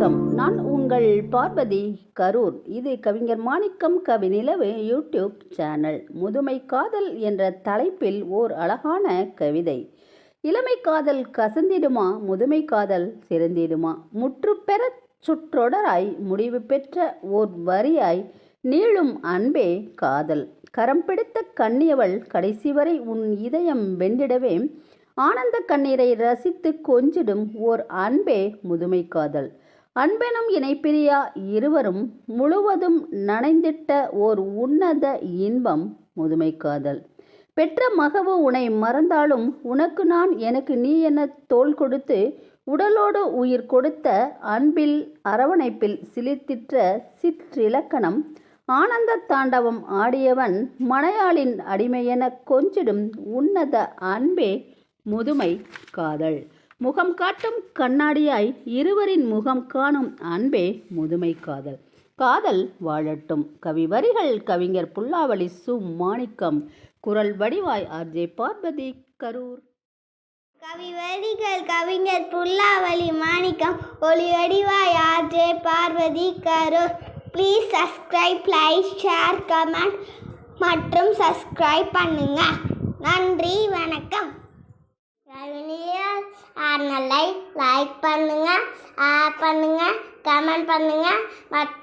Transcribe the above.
வணக்கம். நான் உங்கள் பார்வதி கரூர். இது கவிஞர் மாணிக்கம் கவிநிலவு யூடியூப் சேனல். முதுமை காதல் என்ற தலைப்பில் ஓர் அழகான கவிதை. இளமை காதல் கசந்திடுமா, முதுமை காதல் சிறந்திடுமா? முற்றுப்பெற சுற்றொடராய் முடிவு பெற்ற ஓர் வரியாய் நீளும் அன்பே காதல். கரம் பிடித்த கண்ணியவள் கடைசி வரை உன் இதயம் வென்றிடவே ஆனந்த கண்ணீரை ரசித்து கொஞ்சிடும் ஓர் அன்பே முதுமை காதல். அன்பெனும் இணைப்பிரியா இருவரும் முழுவதும் நனைந்திட்ட ஓர் உன்னத இன்பம் முதுமை காதல். பெற்ற மகவு உனை மறந்தாலும் உனக்கு நான் எனக்கு நீ என தோள் கொடுத்து உடலோடு உயிர் கொடுத்த அன்பில் அரவணைப்பில் சிலிர்த்திட்ட சிற்றிலக்கணம் ஆனந்த தாண்டவம் ஆடியவன் மனையாளின் அடிமையென கொஞ்சிடும் உன்னத அன்பே முதுமை காதல். முகம் காட்டும் கண்ணாடியாய் இருவரின் முகம் காணும் அன்பே முதுமை காதல். காதல் வாழட்டும். கவி வரிகள் கவிஞர் புல்லாவளி சு. மாணிக்கம். குரல் வடிவாய் ஆர்.ஜே. பார்வதி கரூர். கவி வரிகள் கவிஞர் புல்லாவளி மாணிக்கம். ஒளி வடிவாய் RJ. Parvathi Karur. Please subscribe, like, share, comment மற்றும் சப்ஸ்கிரைப் பண்ணுங்க. நன்றி, வணக்கம். சேனலை லைக் பண்ணுங்க, ஷேர் பண்ணுங்க, கமெண்ட் பண்ணுங்க மற்றும்